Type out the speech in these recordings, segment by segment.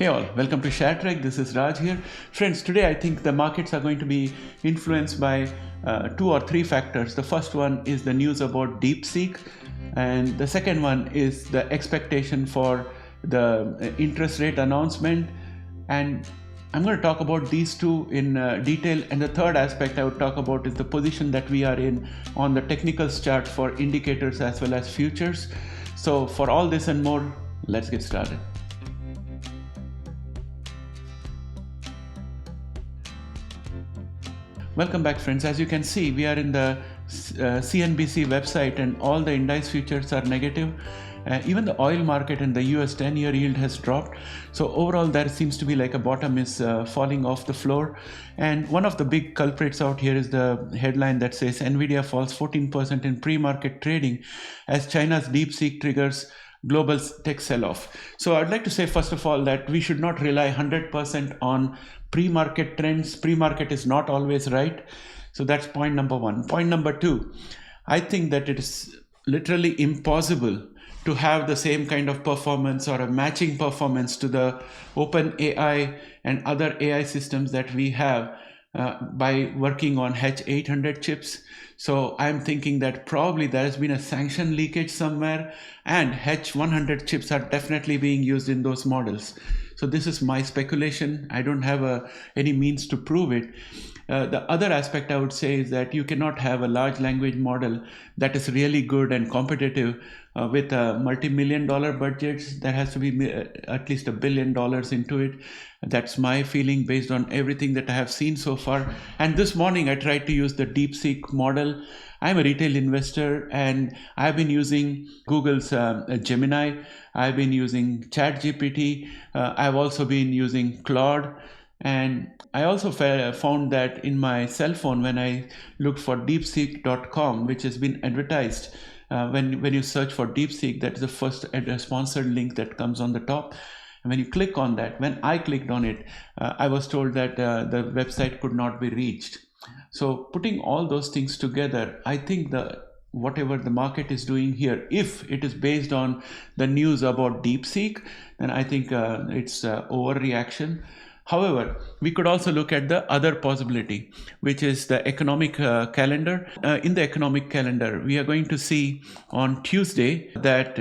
Hey all, welcome to ShareTreck. This is Raj here. Friends, today I think the markets are going to be influenced by two or three factors. The first one is the news about Deepseek, and the second one is the expectation for the interest rate announcement. And I'm going to talk about these two in detail. And the third aspect I would talk about is the position that we are in on the technical chart for indicators as well as futures. So for all this and more, let's get started. Welcome back, friends. As you can see, we are in the CNBC website and all the index futures are negative. Even the oil market and the US 10-year yield has dropped. So overall, there seems to be like a bottom is falling off the floor. And one of the big culprits out here is the headline that says Nvidia falls 14% in pre-market trading as China's Deepseek triggers global tech sell-off. So I'd like to say, first of all, that we should not rely 100% on pre-market trends. Pre-market is not always right. So that's point number one. Point number two, I think that it is literally impossible to have the same kind of performance or a matching performance to the open AI and other AI systems that we have by working on H800 chips. So I'm thinking that probably there has been a sanction leakage somewhere, and H100 chips are definitely being used in those models. So this is my speculation. I don't have any means to prove it. The other aspect I would say is that you cannot have a large language model that is really good and competitive with multi-million-dollar budgets. There has to be at least $1 billion into it. That's my feeling based on everything that I have seen so far. And this morning I tried to use the Deepseek model. I'm a retail investor and I've been using Google's Gemini. I've been using ChatGPT. I've also been using Claude. And I also found that in my cell phone, when I looked for deepseek.com, which has been advertised, when you search for Deepseek, that's the first sponsored link that comes on the top. And when you click on that, when I clicked on it, I was told that the website could not be reached. So putting all those things together, I think whatever the market is doing here, if it is based on the news about Deepseek, then I think it's overreaction. However, we could also look at the other possibility, which is the economic calendar. In the economic calendar, we are going to see on Tuesday that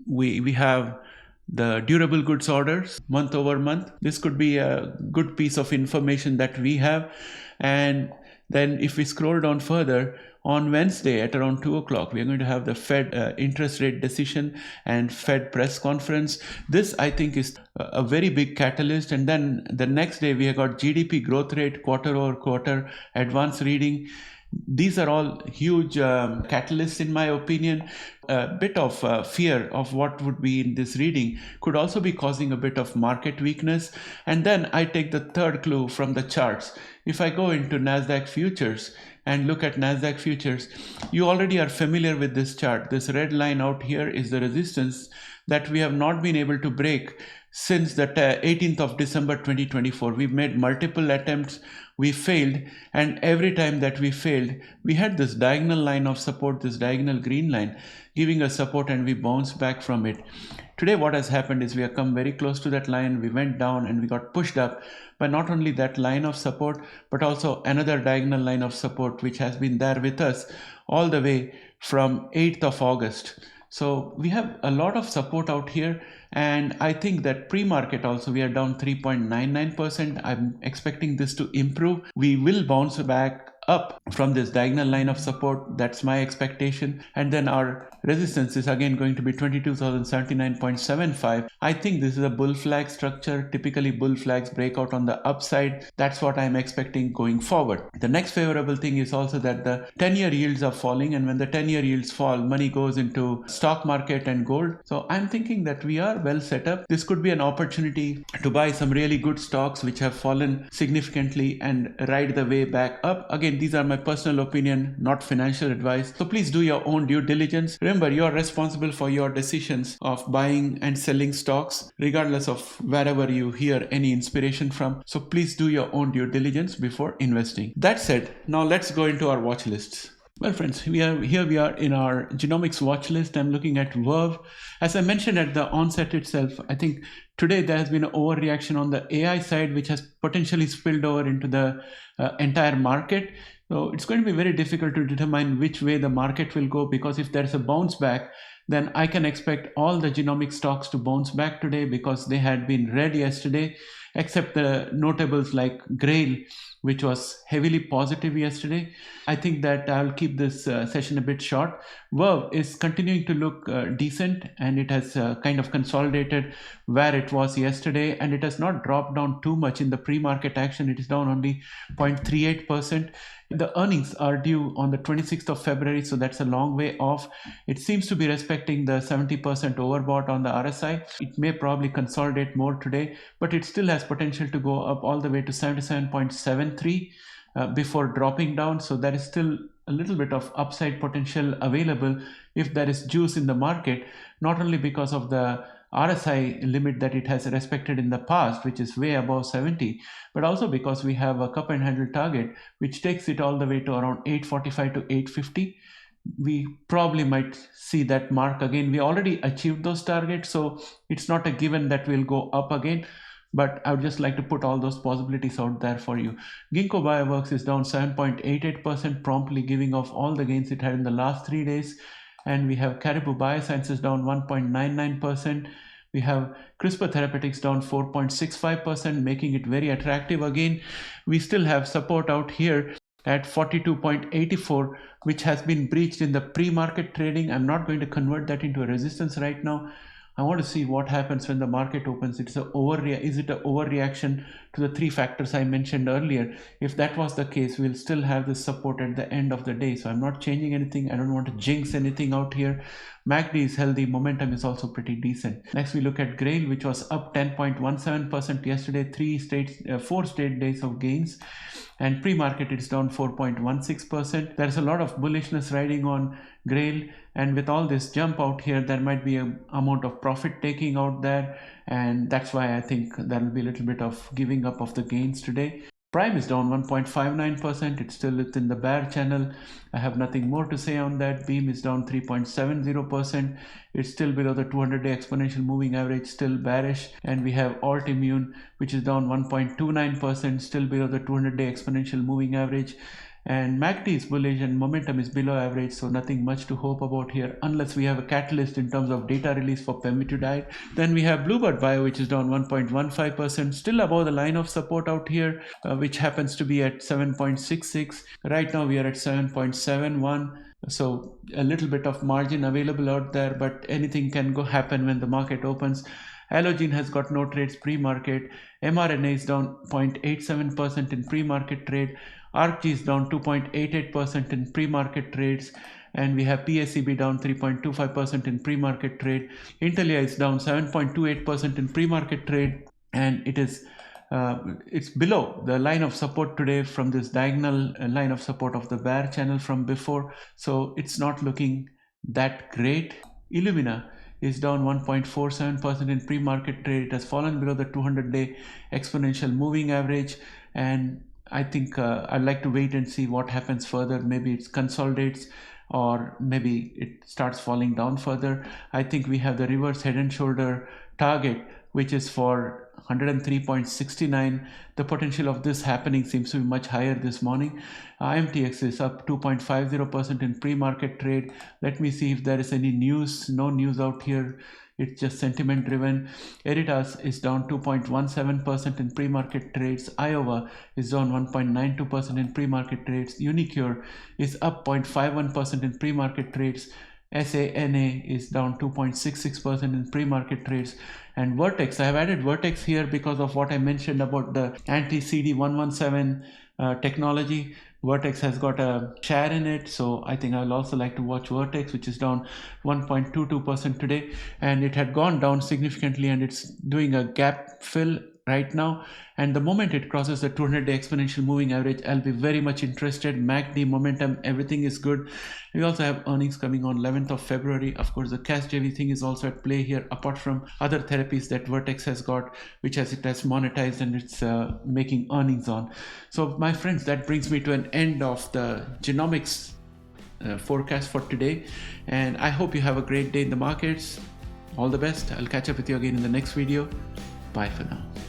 we have the durable goods orders month over month. This could be a good piece of information that we have. And then if we scroll down further, on Wednesday at around 2 o'clock, we are going to have the Fed interest rate decision and Fed press conference. This, I think, is a very big catalyst. And then the next day, we have got GDP growth rate, quarter over quarter, advanced reading. These are all huge catalysts, in my opinion. A bit of fear of what would be in this reading could also be causing a bit of market weakness. And then I take the third clue from the charts. If I go into NASDAQ futures and look at NASDAQ futures, you already are familiar with this chart. This red line out here is the resistance that we have not been able to break since the 18th of December 2024. We've made multiple attempts, we failed, and every time that we failed, we had this diagonal line of support, this diagonal green line, giving us support, and we bounced back from it. Today what has happened is we have come very close to that line, we went down and we got pushed up by not only that line of support, but also another diagonal line of support which has been there with us all the way from 8th of August. So we have a lot of support out here, and I think that pre-market also we are down 3.99%. I'm expecting this to improve. We will bounce back up from this diagonal line of support. That's my expectation. And then our resistance is again going to be 22,079.75. I think this is a bull flag structure. Typically bull flags break out on the upside. That's what I'm expecting going forward. The next favorable thing is also that the 10-year yields are falling, and when the 10-year yields fall, money goes into stock market and gold. So I'm thinking that we are well set up. This could be an opportunity to buy some really good stocks which have fallen significantly and ride the way back up. Again, these are my personal opinion, not financial advice. So please do your own due diligence. Remember, you are responsible for your decisions of buying and selling stocks, regardless of wherever you hear any inspiration from. So please do your own due diligence before investing. That said, now let's go into our watch lists. Well, friends, we are in our genomics watch list. I'm looking at Verve. As I mentioned at the onset itself, I think today there has been an overreaction on the AI side, which has potentially spilled over into the entire market. So it's going to be very difficult to determine which way the market will go, because if there's a bounce back, then I can expect all the genomic stocks to bounce back today, because they had been red yesterday, except the notables like Grail, which was heavily positive yesterday. I think that I'll keep this session a bit short. Verve is continuing to look decent, and it has kind of consolidated where it was yesterday, and it has not dropped down too much in the pre-market action. It is down only 0.38%. The earnings are due on the 26th of February, so that's a long way off. It seems to be respecting the 70% overbought on the RSI. It may probably consolidate more today, but it still has potential to go up all the way to 77.73 before dropping down. So there is still a little bit of upside potential available if there is juice in the market, not only because of the RSI limit that it has respected in the past, which is way above 70, but also because we have a cup and handle target, which takes it all the way to around 845 to 850. We probably might see that mark again. We already achieved those targets, so it's not a given that we'll go up again, but I would just like to put all those possibilities out there for you. Ginkgo Bioworks is down 7.88%, promptly giving off all the gains it had in the last 3 days. And we have Caribou Biosciences down 1.99%. We have CRISPR Therapeutics down 4.65%, making it very attractive again. We still have support out here at 42.84, which has been breached in the pre-market trading. I'm not going to convert that into a resistance right now. I want to see what happens when the market opens. Is it an overreaction to the three factors I mentioned earlier? If that was the case, we'll still have this support at the end of the day. So I'm not changing anything. I don't want to jinx anything out here. MACD is healthy. Momentum is also pretty decent. Next, we look at Grail, which was up 10.17% yesterday, 4 straight days of gains. And pre-market it's down 4.16%. There's a lot of bullishness riding on Grail, and with all this jump out here, there might be an amount of profit taking out there, and that's why I think there will be a little bit of giving up of the gains today. Prime is down 1.59%. It's still within the bear channel. I have nothing more to say on that. Beam is down 3.70%. It's still below the 200-day exponential moving average, still bearish. And we have Altimmune, which is down 1.29%, still below the 200-day exponential moving average. And MACD is bullish and momentum is below average, so nothing much to hope about here unless we have a catalyst in terms of data release for pemvidutide. Then we have Bluebird Bio, which is down 1.15%, still above the line of support out here, which happens to be at 7.66. Right now we are at 7.71. So a little bit of margin available out there, but anything can happen when the market opens. Allogene has got no trades pre-market. mRNA is down 0.87% in pre-market trade. ARCG is down 2.88% in pre-market trades, and we have PACB down 3.25% in pre-market trade. Intelia is down 7.28% in pre-market trade, and it's below the line of support today from this diagonal line of support of the bear channel from before, so it's not looking that great. Illumina is down 1.47% in pre-market trade. It has fallen below the 200-day exponential moving average, and I think I'd like to wait and see what happens further. Maybe it consolidates, or maybe it starts falling down further. I think we have the reverse head and shoulder target, which is for 103.69. The potential of this happening seems to be much higher this morning. IMTX is up 2.50% in pre-market trade. Let me see if there is any news. No news out here. It's just sentiment driven. Eritas is down 2.17% in pre-market trades. Iowa is down 1.92% in pre-market trades. Unicure is up 0.51% in pre-market trades. SANA is down 2.66% in pre-market trades. And Vertex, I have added Vertex here because of what I mentioned about the anti-CD117 technology. Vertex has got a share in it, so I think I'll also like to watch Vertex, which is down 1.22% today, and it had gone down significantly, and it's doing a gap fill right now, and the moment it crosses the 200-day exponential moving average, I'll be very much interested. MACD, momentum, everything is good. We also have earnings coming on 11th of February. Of course, the CashJV thing is also at play here, apart from other therapies that Vertex has got, which it has monetized and it's making earnings on. So my friends, that brings me to an end of the genomics forecast for today. And I hope you have a great day in the markets. All the best. I'll catch up with you again in the next video. Bye for now.